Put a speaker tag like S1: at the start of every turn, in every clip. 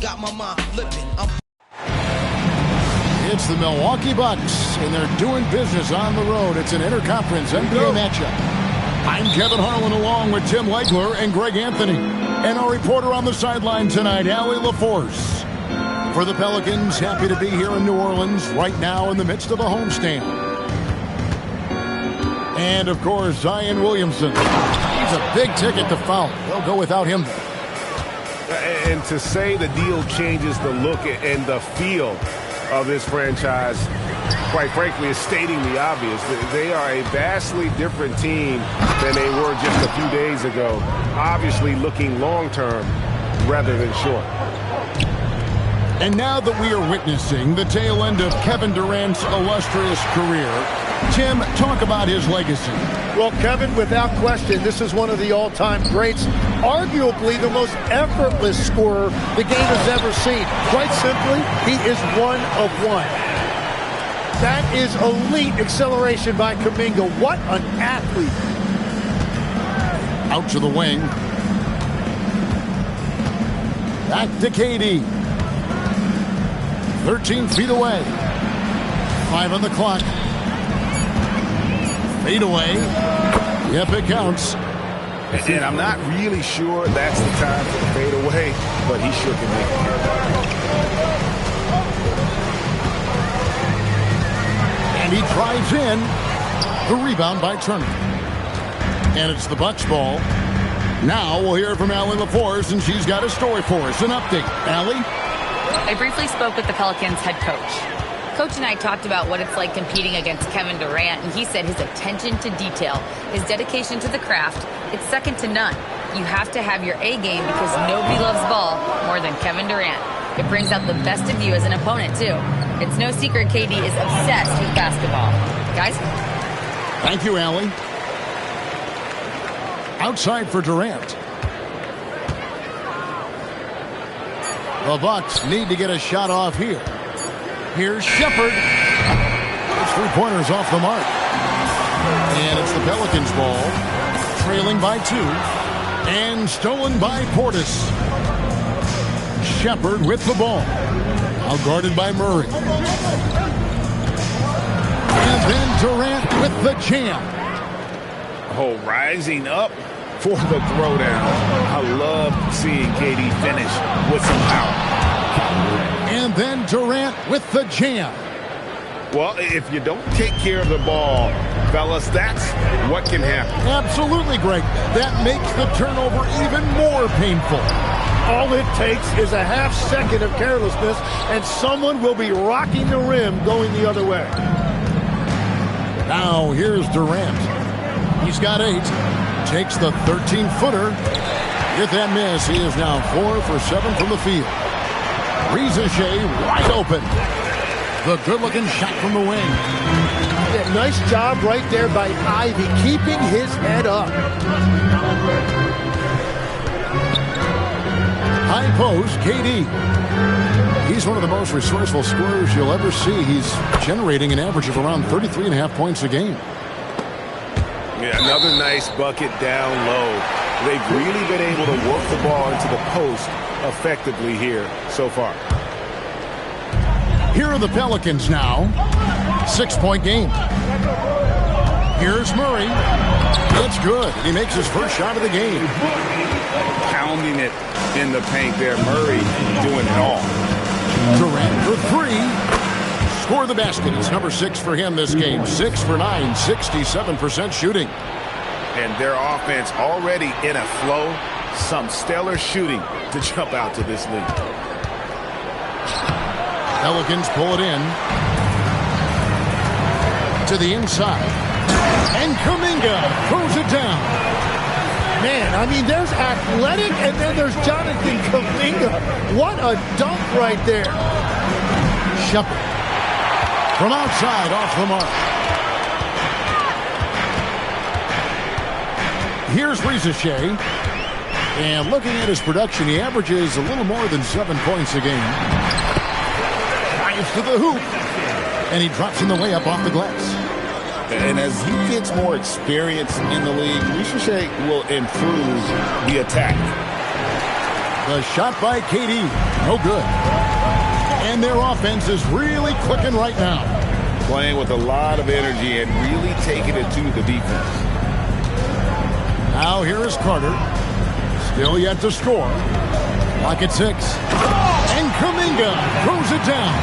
S1: got my mind flipping.
S2: It's the Milwaukee Bucks, and they're doing business on the road. It's an interconference NBA matchup. I'm Kevin Harlan along with Tim Legler and Greg Anthony. And our reporter on the sideline tonight, Allie LaForce. For the Pelicans, happy to be here in New Orleans right now in the midst of a homestand. And, of course, Zion Williamson. He's a big ticket to foul. They'll go without him.
S3: And to say the deal changes the look and the feel of this franchise, quite frankly, is stating the obvious. They are a vastly different team than they were just a few days ago. Obviously looking long-term rather than short.
S2: And now that we are witnessing the tail end of Kevin Durant's illustrious career, Tim, talk about his legacy.
S4: Well, Kevin, without question, this is one of the all-time greats. Arguably the most effortless scorer the game has ever seen. Quite simply, he is one of one. That is elite acceleration by Kuminga. What an athlete.
S2: Out to the wing. Back to KD. 13 feet away. 5 on the clock. Fade away. Yep, it counts.
S3: And I'm not really sure that's the time for the fade away, but he sure can make it.
S2: And he drives in. The rebound by Turner. And it's the Bucks ball. Now we'll hear from Allie LaForce, and she's got a story for us. An update. Allie?
S5: I briefly spoke with the Pelicans head coach. Coach and I talked about what it's like competing against Kevin Durant, and he said his attention to detail, his dedication to the craft, it's second to none. You have to have your A game because nobody loves ball more than Kevin Durant. It brings out the best of you as an opponent, too. It's no secret KD is obsessed with basketball. Guys?
S2: Thank you, Allie. Outside for Durant. The Bucks need to get a shot off here. Here's Shepherd. It's 3-pointers off the mark. And it's the Pelicans ball. Trailing by 2. And stolen by Portis. Shepherd with the ball. Now guarded by Murray. And then Durant with the jam.
S3: Oh, rising up for the throwdown. I love seeing KD finish with some power.
S2: And then Durant with the jam.
S3: Well, if you don't take care of the ball, fellas, that's what can happen.
S2: Absolutely, Greg. That makes the turnover even more painful.
S4: All it takes is a half second of carelessness, and someone will be rocking the rim going the other way.
S2: Now here's Durant. He's got 8. Takes the 13-footer. Get that miss. He is now 4 for 7 from the field. Riza Shea wide open. The good-looking shot from the wing.
S4: Yeah, nice job right there by Ivy, keeping his head up.
S2: High post, KD. He's one of the most resourceful scorers you'll ever see. He's generating an average of around 33.5 points a game.
S3: Yeah, another nice bucket down low. They've really been able to work the ball into the post effectively here so far.
S2: Here are the Pelicans now. 6-point game. Here's Murray. That's good. He makes his first shot of the game.
S3: Pounding it in the paint there. Murray doing it all.
S2: Durant for 3. Score the basket. It's number 6 for him this game. 6 for 9. 67% shooting.
S3: And their offense already in a flow. Some stellar shooting to jump out to this lead.
S2: Pelicans pull it in. To the inside. And Kuminga throws it down.
S4: Man, I mean, there's athletic, and then there's Jonathan Kuminga. What a dunk right there.
S2: Shepherd. From outside, off the mark. Here's Riza Shea. And looking at his production, he averages a little more than 7 points a game. Drives to the hoop. And he drops in the layup off the glass.
S3: And as he gets more experience in the league, Riza Shea will improve the attack.
S2: The shot by KD. No good. And their offense is really clicking right now.
S3: Playing with a lot of energy and really taking it to the defense.
S2: Now here is Carter. Still yet to score. Clock at 6. And Kuminga throws it down.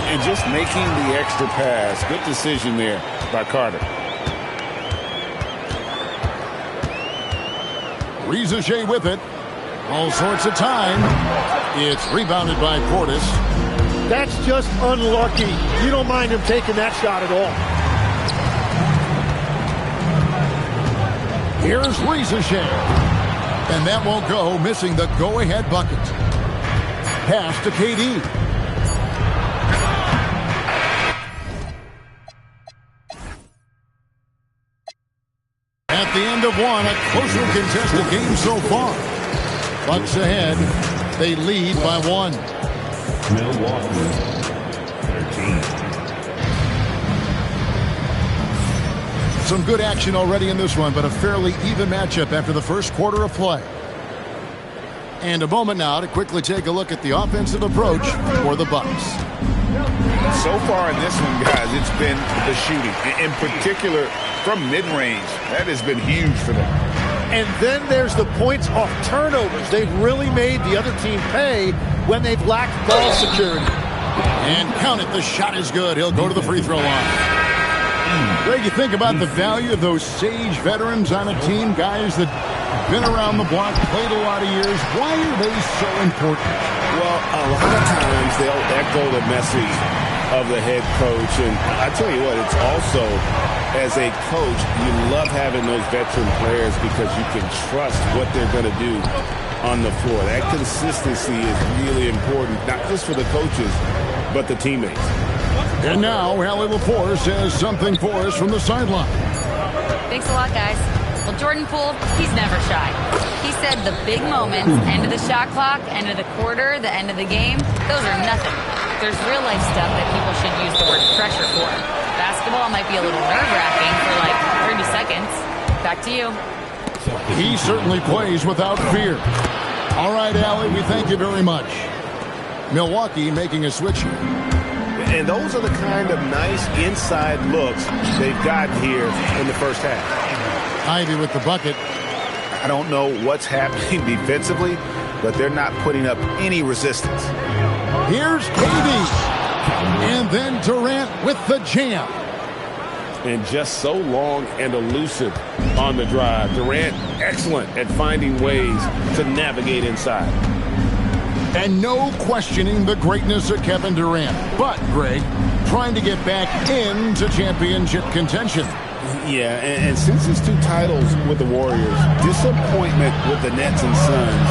S3: And just making the extra pass. Good decision there by Carter.
S2: Riza with it. All sorts of time. It's rebounded by Portis.
S4: That's just unlucky. You don't mind him taking that shot at all.
S2: Here's Riza. And that won't go, missing the go-ahead bucket. Pass to KD. At the end of one, a closer contested game so far. Bucks ahead. They lead by 1.
S3: Milwaukee, 13.
S2: Some good action already in this one, but a fairly even matchup after the first quarter of play. And a moment now to quickly take a look at the offensive approach for the Bucks.
S3: So far in this one, guys, it's been the shooting. In particular, from mid-range. That has been huge for them.
S4: And then there's the points off turnovers. They've really made the other team pay when they've lacked ball security.
S2: And count it, the shot is good. He'll go to the free throw line. Greg, you think about the value of those sage veterans on a team, guys that been around the block, played a lot of years. Why are they so important?
S3: Well, a lot of times they'll echo the message of the head coach. And I tell you what, it's also, as a coach, you love having those veteran players because you can trust what they're going to do on the floor. That consistency is really important, not just for the coaches, but the teammates.
S2: And now, Allie LaForce says something for us from the sideline.
S5: Thanks a lot, guys. Well, Jordan Poole, he's never shy. He said the big moments, end of the shot clock, end of the quarter, the end of the game, those are nothing. There's real-life stuff that people should use the word pressure for. Basketball might be a little nerve-wracking for like 30 seconds. Back to you.
S2: He certainly plays without fear. All right, Allie, we thank you very much. Milwaukee making a switch here.
S3: And those are the kind of nice inside looks they've gotten here in the first half.
S2: Ivy with the bucket.
S3: I don't know what's happening defensively, but they're not putting up any resistance.
S2: Here's KD. And then Durant with the jam.
S3: And just so long and elusive on the drive. Durant, excellent at finding ways to navigate inside.
S2: And no questioning the greatness of Kevin Durant. But, Greg, trying to get back into championship contention.
S3: Yeah, and since his 2 titles with the Warriors, disappointment with the Nets and Suns,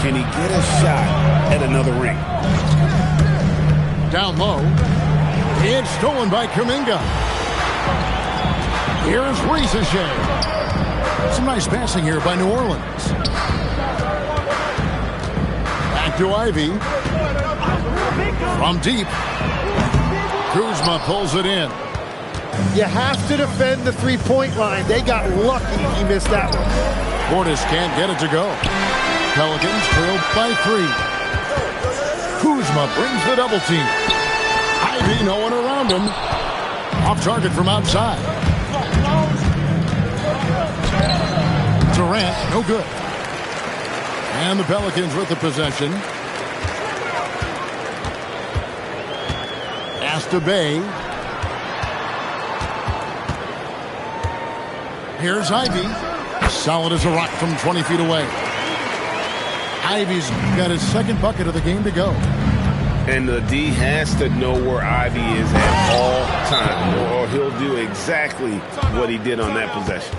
S3: can he get a shot at another ring?
S2: Down low. It's stolen by Kuminga. Here's Riza. Some nice passing here by New Orleans. Back to Ivy. From deep. Kuzma pulls it in.
S4: You have to defend the three-point line. They got lucky he missed that one.
S2: Portis can't get it to go. Pelicans trailed by 3. Kuzma brings the double team. Ivy, no one around him. Off target from outside. Durant, no good. And the Pelicans with the possession. Asta Bay. Here's Ivy. Solid as a rock from 20 feet away. Ivy's got his second bucket of the game to go.
S3: And the D has to know where Ivy is at all times, or he'll do exactly what he did on that possession.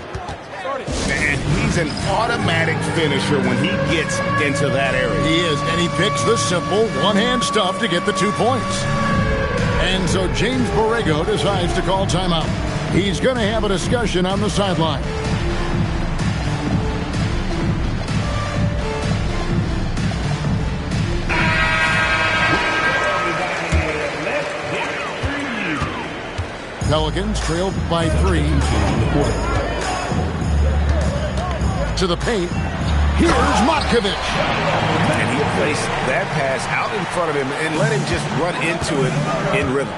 S3: And he's an automatic finisher when he gets into that area.
S2: He is, and he picks the simple one-hand stuff to get the 2 points. And so James Borrego decides to call timeout. He's going to have a discussion on the sideline. Pelicans trailed by 3. To the paint. Here's Matkovic.
S3: And he placed that pass out in front of him and let him just run into it in rhythm.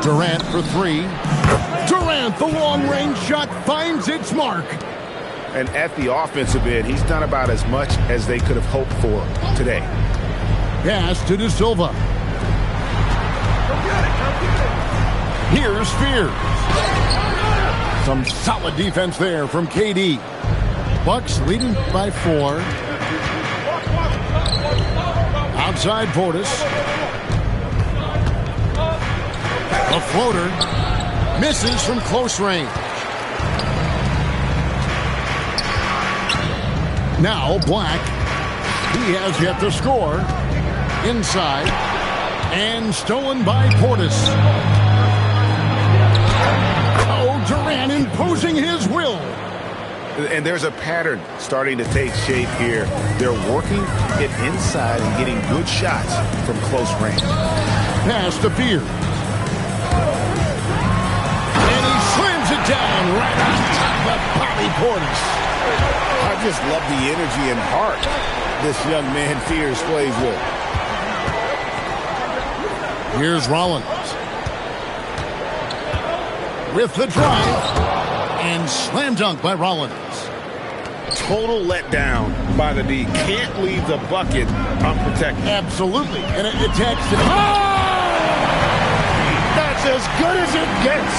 S2: Durant for three. Durant, the long-range shot, finds its mark.
S3: And at the offensive end, he's done about as much as they could have hoped for today.
S2: Pass to De Silva. Here's Spears. Some solid defense there from KD. Bucks leading by 4. Outside Portis. A floater. Misses from close range. Now Black. He has yet to score. Inside. And stolen by Portis. Oh, Durant imposing his will.
S3: And there's a pattern starting to take shape here. They're working it inside and getting good shots from close range.
S2: Pass to Fear. And he slams it down right on top of Bobby Portis.
S3: I just love the energy and heart this young man Fears plays with.
S2: Here's Rollins. With the drive. And slam dunk by Rollins.
S3: Total letdown by the D. Can't leave the bucket unprotected.
S2: Absolutely. And it attacks to... Oh!
S4: That's as good as it gets.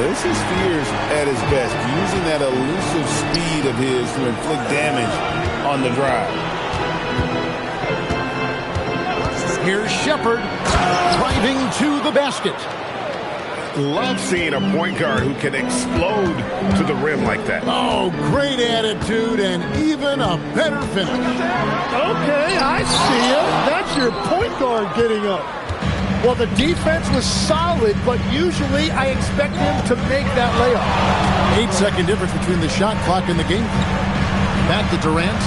S3: This is Fears at his best, using that elusive speed of his to inflict damage on the drive.
S2: Here's Shepard driving to the basket.
S3: Love seeing a point guard who can explode to the rim like that.
S2: Oh, great attitude and even a better finish.
S4: Okay, I see it. That's your point guard getting up. Well, the defense was solid, but usually I expect him to make that layup.
S2: 8-second difference between the shot clock and the game. Back to Durant.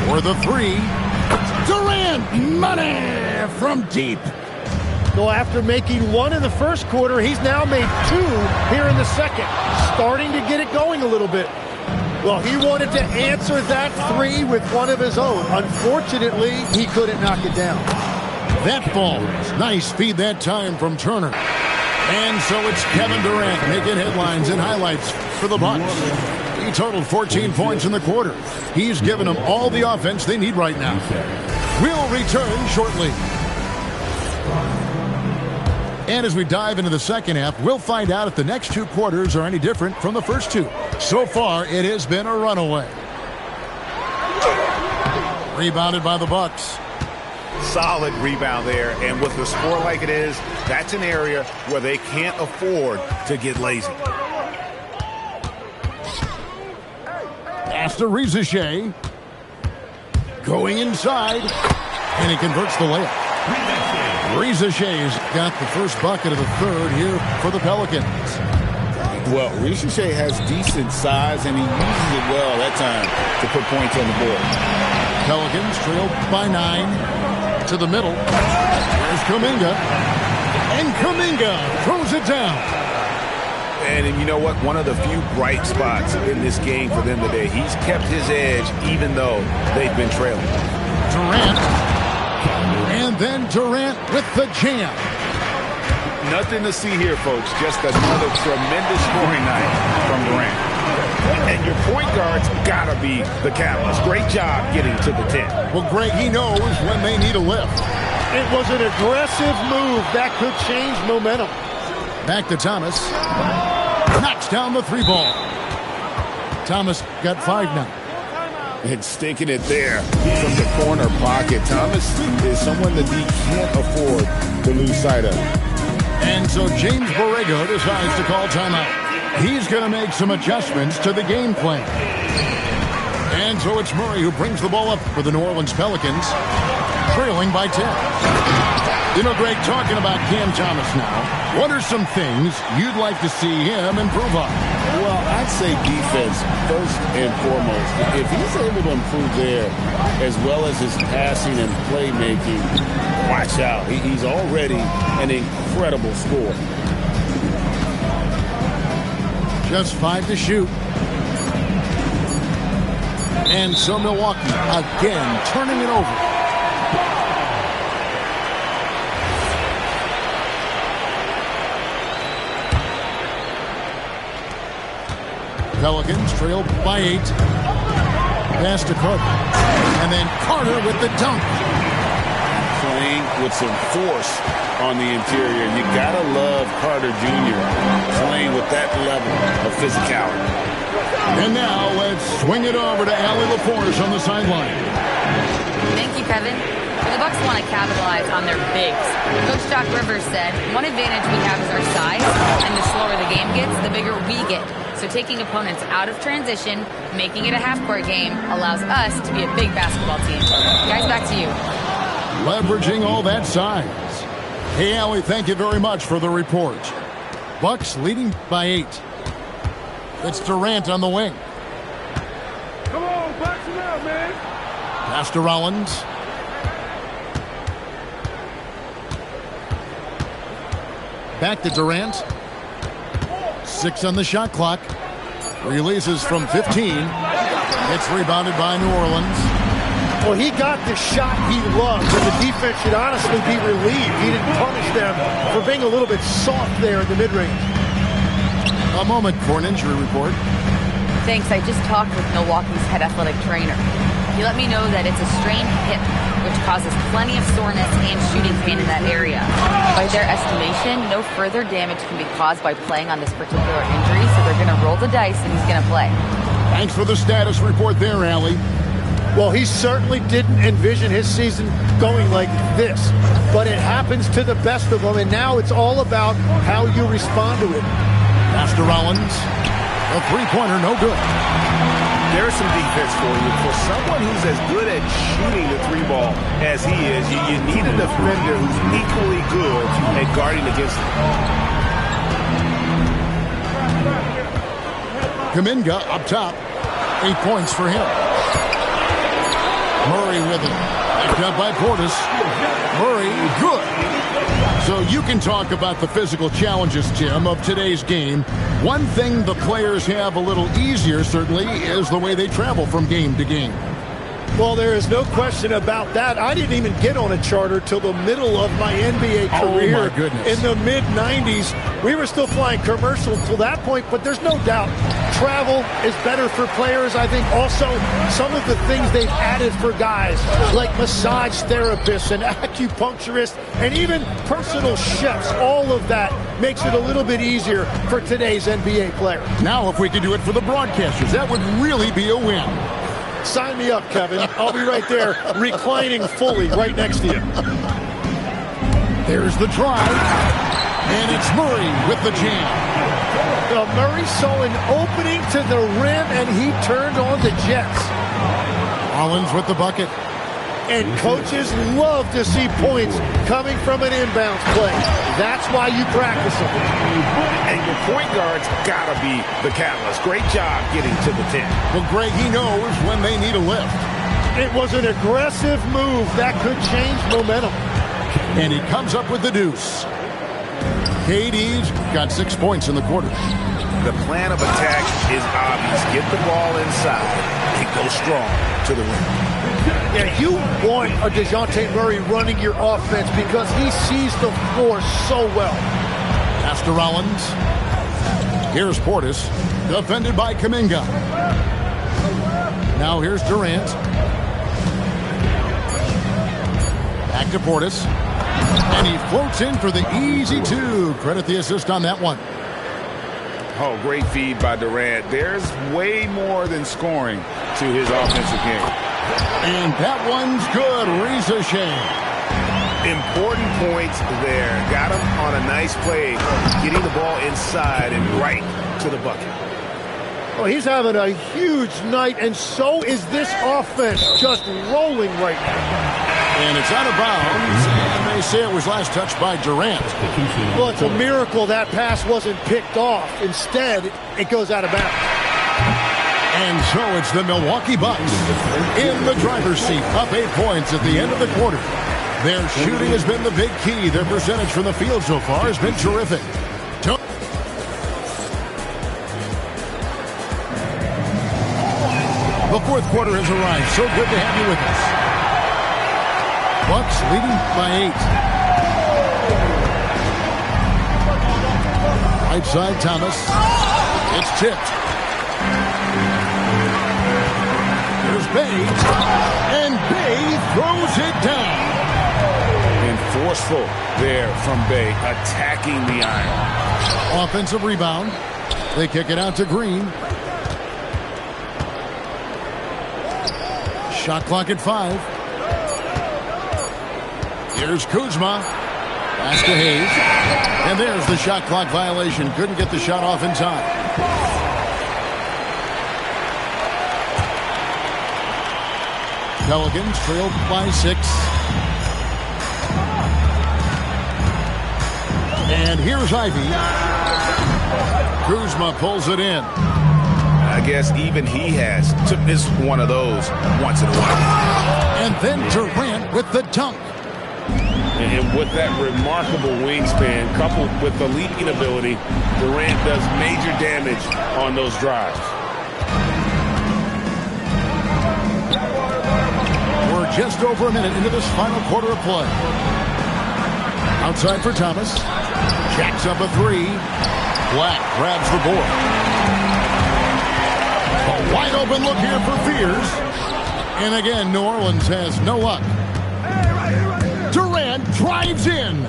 S2: For the three. Durant, money from deep.
S4: Well, after making one in the first quarter, he's now made 2 here in the second. Starting to get it going a little bit. Well, he wanted to answer that 3 with one of his own. Unfortunately, he couldn't knock it down.
S2: That falls. Nice feed that time from Turner. And so it's Kevin Durant making headlines and highlights for the Bucks. He totaled 14 points in the quarter. He's given them all the offense they need right now. We'll return shortly. And as we dive into the second half, we'll find out if the next 2 quarters are any different from the first 2. So far, it has been a runaway. Rebounded by the Bucks.
S3: Solid rebound there, and with the score like it is, that's an area where they can't afford to get lazy.
S2: Pass to Rizachet. Going inside, and he converts the layup. Rizachet's got the first bucket of the third here for the Pelicans.
S3: Well, Rizachet has decent size, and he uses it well that time to put points on the board.
S2: Pelicans trailed by 9 to the middle. There's Kuminga. And Kuminga throws it down.
S3: And you know what? One of the few bright spots in this game for them today. He's kept his edge even though they've been trailing.
S2: Durant. And then Durant with the jam.
S3: Nothing to see here, folks. Just another tremendous scoring night from Durant. And your point guard's got to be the catalyst. Great job getting to the 10.
S2: Well, Greg, he knows when they need a lift.
S4: It was an aggressive move that could change momentum.
S2: Back to Thomas. Knocks down the 3-ball. Thomas got 5 now.
S3: And stinking it there from the corner pocket. Thomas is someone that he can't afford to lose sight of.
S2: And so James Borrego decides to call timeout. He's going to make some adjustments to the game plan. And so it's Murray who brings the ball up for the New Orleans Pelicans, trailing by 10. You know, Greg, talking about Cam Thomas now, what are some things you'd like to see him improve on?
S3: Well, I'd say defense first and foremost. If he's able to improve there, as well as his passing and playmaking, watch out. He's already an incredible scorer.
S2: Just 5 to shoot. And so Milwaukee again turning it over. Pelicans trail by 8. Pass to Carter. And then Carter with the dunk.
S3: Playing with some force on the interior. You gotta love Carter Jr. playing with that level of physicality.
S2: And now let's swing it over to Allie LaForce on the sideline.
S5: Thank you, Kevin. The Bucks want to capitalize on their bigs. Coach Doc Rivers said, one advantage we have is our size, and the slower the game gets, the bigger we get. So taking opponents out of transition, making it a half-court game, allows us to be a big basketball team. Guys, back to you.
S2: Leveraging all that size. Hey, Allie, thank you very much for the report. Bucks leading by 8. It's Durant on the wing.
S3: Come on, box it out, man.
S2: Pass to Rollins. Back to Durant. 6 on the shot clock. Releases from 15. It's rebounded by New Orleans.
S4: Well, he got the shot he loved, and the defense should honestly be relieved. He didn't punish them for being a little bit soft there in the mid-range.
S2: A moment for an injury report.
S5: Thanks. I just talked with Milwaukee's head athletic trainer. He let me know that it's a strained hip, which causes plenty of soreness and shooting pain in that area. By their estimation, no further damage can be caused by playing on this particular injury, so they're going to roll the dice and he's going to play.
S2: Thanks for the status report there, Allie.
S4: Well, he certainly didn't envision his season going like this, but it happens to the best of them, and now it's all about how you respond to it.
S2: Pass to Rollins. A three-pointer, no good.
S3: There's some defense for you. For someone who's as good at shooting the three ball as he is, you need a defender who's equally good at guarding against him.
S2: Kuminga up top. 8 points for him. Murray with it. Picked up by Portis. Murray, good. So you can talk about the physical challenges, Tim, of today's game. One thing the players have a little easier, certainly, is the way they travel from game to game.
S4: Well, there is no question about that. I didn't even get on a charter till the middle of my NBA career.
S2: Oh, my goodness.
S4: In the mid-90s. We were still flying commercial till that point, but there's no doubt travel is better for players. I think also some of the things they've added for guys, like massage therapists and acupuncturists and even personal chefs, all of that makes it a little bit easier for today's NBA player.
S2: Now, if we could do it for the broadcasters, that would really be a win.
S4: Sign me up, Kevin. I'll be right there, reclining fully right next to you.
S2: There's the try. And it's Murray with the jam.
S4: Well, Murray saw an opening to the rim, and he turned on the Jets.
S2: Rollins with the bucket.
S4: And coaches love to see points coming from an inbounds play. That's why you practice them.
S3: And your point guard's got to be the catalyst. Great job getting to the 10.
S2: Well, Greg, he knows when they need a lift.
S4: It was an aggressive move that could change momentum.
S2: And he comes up with the deuce. KD's got 6 points in the quarter.
S3: The plan of attack is obvious. Get the ball inside and go strong to the rim.
S4: Yeah, you want a DeJounte Murray running your offense because he sees the floor so well.
S2: Pass to Rollins. Here's Portis, defended by Kuminga. Now here's Durant. Back to Portis. And he floats in for the easy 2. Credit the assist on that one.
S3: Oh, great feed by Durant. There's way more than scoring to his offensive game.
S2: And that one's good. Ricochet.
S3: Important points there. Got him on a nice play, getting the ball inside and right to the bucket.
S4: Well, he's having a huge night, and so is this offense, just rolling right now.
S2: And it's out of bounds. And they say it was last touched by Durant.
S4: Well, it's a miracle that pass wasn't picked off. Instead, it goes out of bounds.
S2: And so it's the Milwaukee Bucks in the driver's seat, up 8 points at the end of the quarter. Their shooting has been the big key. Their percentage from the field so far has been terrific. The fourth quarter has arrived. So good to have you with us. Bucks leading by 8. Right side, Thomas. It's tipped. Here's Bay. And Bay throws it down.
S3: And forceful there from Bay, attacking the iron.
S2: Offensive rebound. They kick it out to Green. Shot clock at 5. Here's Kuzma. Pass to Hayes. And there's the shot clock violation. Couldn't get the shot off in time. Pelicans trailed by 6. And here's Ivy. Kuzma pulls it in.
S3: I guess even he has took this one of those once in a while.
S2: And then Durant with the dunk.
S3: And with that remarkable wingspan, coupled with the leading ability, Durant does major damage on those drives.
S2: We're just over a minute into this final quarter of play. Outside for Thomas. Jacks up a 3. Black grabs the board. A wide open look here for Fears. And again, New Orleans has no luck. Durant drives in.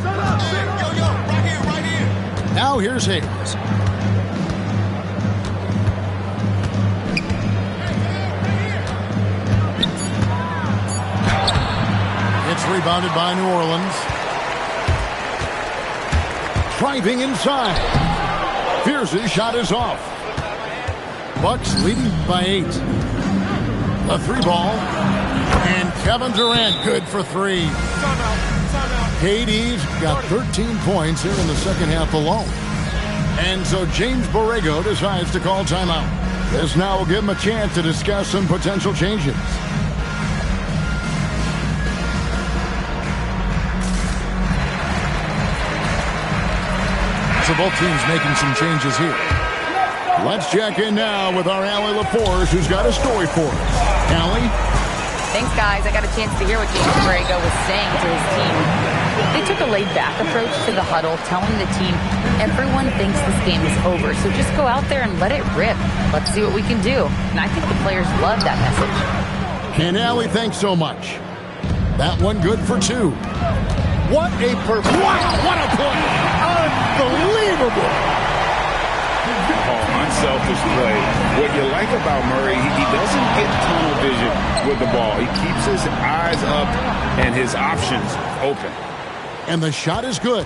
S2: Right here. Now here's Hayes. It's rebounded by New Orleans. Driving inside. Fears' shot is off. Bucks leading by 8. The 3 ball. And Kevin Durant good for 3. KD's got 13 points here in the second half alone. And so James Borrego decides to call timeout. This now will give him a chance to discuss some potential changes. So both teams making some changes here. Let's check in now with our Allie LaForce, who's got a story for us. Allie?
S5: Thanks, guys. I got a chance to hear what James Borrego was saying to his team. They took a laid-back approach to the huddle, telling the team, everyone thinks this game is over, so just go out there and let it rip. Let's see what we can do. And I think the players love that message.
S2: And Allie, thanks so much. That one good for 2.
S4: What a perfect...
S2: Wow, what a play!
S4: Unbelievable!
S3: Oh, unselfish play. What you like about Murray, he doesn't get tunnel vision with the ball. He keeps his eyes up and his options open.
S2: And the shot is good.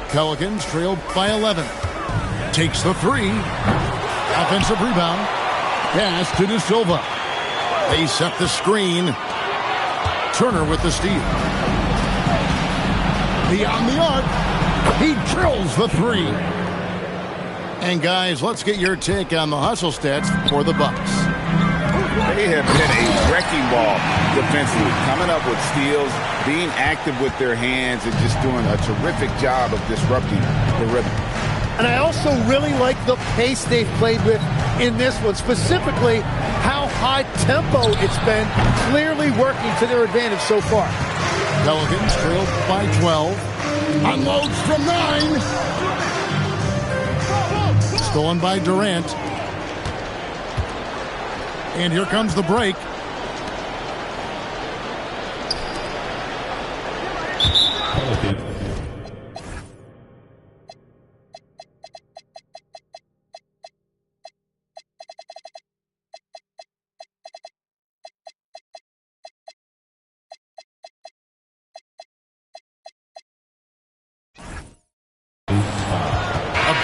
S2: Pelicans trailed by 11. Takes the 3. Offensive rebound. Pass to De Silva. They set the screen. Turner with the steal. Beyond the arc. He drills the 3. And guys, let's get your take on the hustle stats for the Bucks.
S3: They have been a wrecking ball defensively, coming up with steals, being active with their hands, and just doing a terrific job of disrupting the rhythm.
S4: And I also really like the pace they've played with in this one, specifically how high tempo it's been, clearly working to their advantage so far.
S2: Pelicans trailed by 12. Unloads from 9. Stolen by Durant. And here comes the break.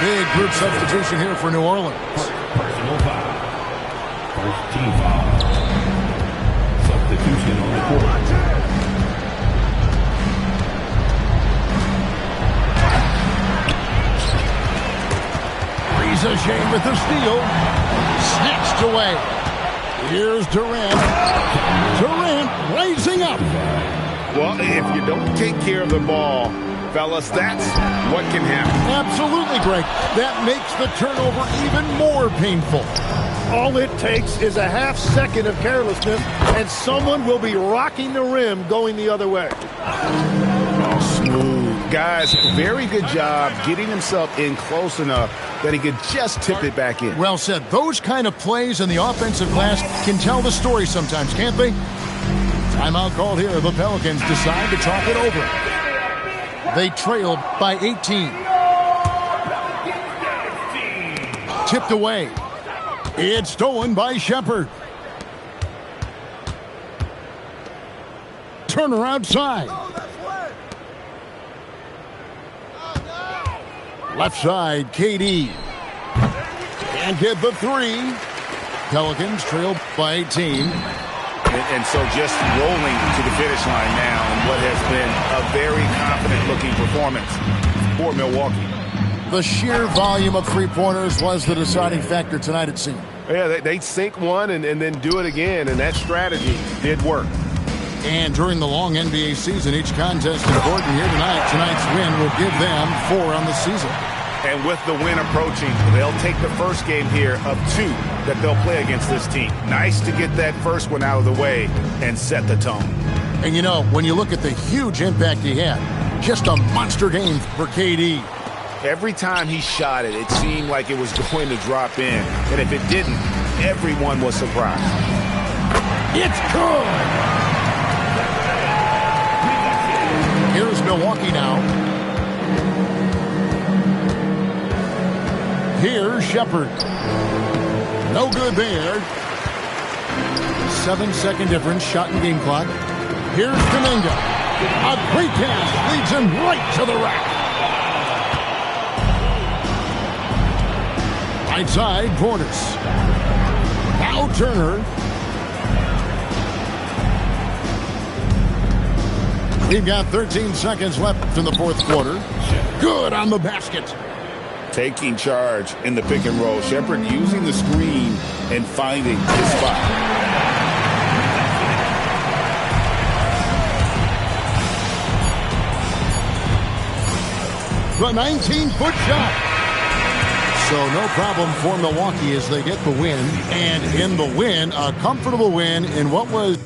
S2: Big group substitution here for New Orleans.
S1: Personal foul. First team foul. Substitution on the court.
S2: Reza Shane with the steal. Snatched away. Here's Durant. Durant rising up.
S3: Well, if you don't take care of the ball, fellas, that's what can happen.
S2: Absolutely, Greg. That makes the turnover even more painful.
S4: All it takes is a half second of carelessness, and someone will be rocking the rim going the other way.
S3: Oh, smooth. Guys, very good job getting himself in close enough that he could just tip it back in.
S2: Well said. Those kind of plays in the offensive glass can tell the story sometimes, can't they? Timeout called here. The Pelicans decide to talk it over. They trailed by 18. Tipped away. It's stolen by Shepherd. Turner outside. Left side, KD. Can't get the three. Pelicans trailed by 18.
S3: And so just rolling to the finish line now in what has been a very confident-looking performance for Milwaukee.
S2: The sheer volume of three-pointers was the deciding factor tonight, it seemed.
S3: Yeah, they sink one and then do it again, and that strategy did work.
S2: And during the long NBA season, each contest important here tonight. Tonight's win will give them 4 on the season.
S3: And with the win approaching, they'll take the first game here of 2 that they'll play against this team. Nice to get that first one out of the way and set the tone.
S2: And you know, when you look at the huge impact he had, just a monster game for KD.
S3: Every time he shot it, it seemed like it was going to drop in. And if it didn't, everyone was surprised.
S2: It's good! Here's Milwaukee now. Here's Shepherd. No good there. 7-second difference, shot and game clock. Here's Kuminga. A great pass leads him right to the rack. Right side, Portis. Now Turner. We've got 13 seconds left in the fourth quarter. Good on the basket.
S3: Taking charge in the pick and roll. Shepherd using the screen and finding his spot.
S2: The 19-foot shot. So no problem for Milwaukee as they get the win. And in the win, a comfortable win in what was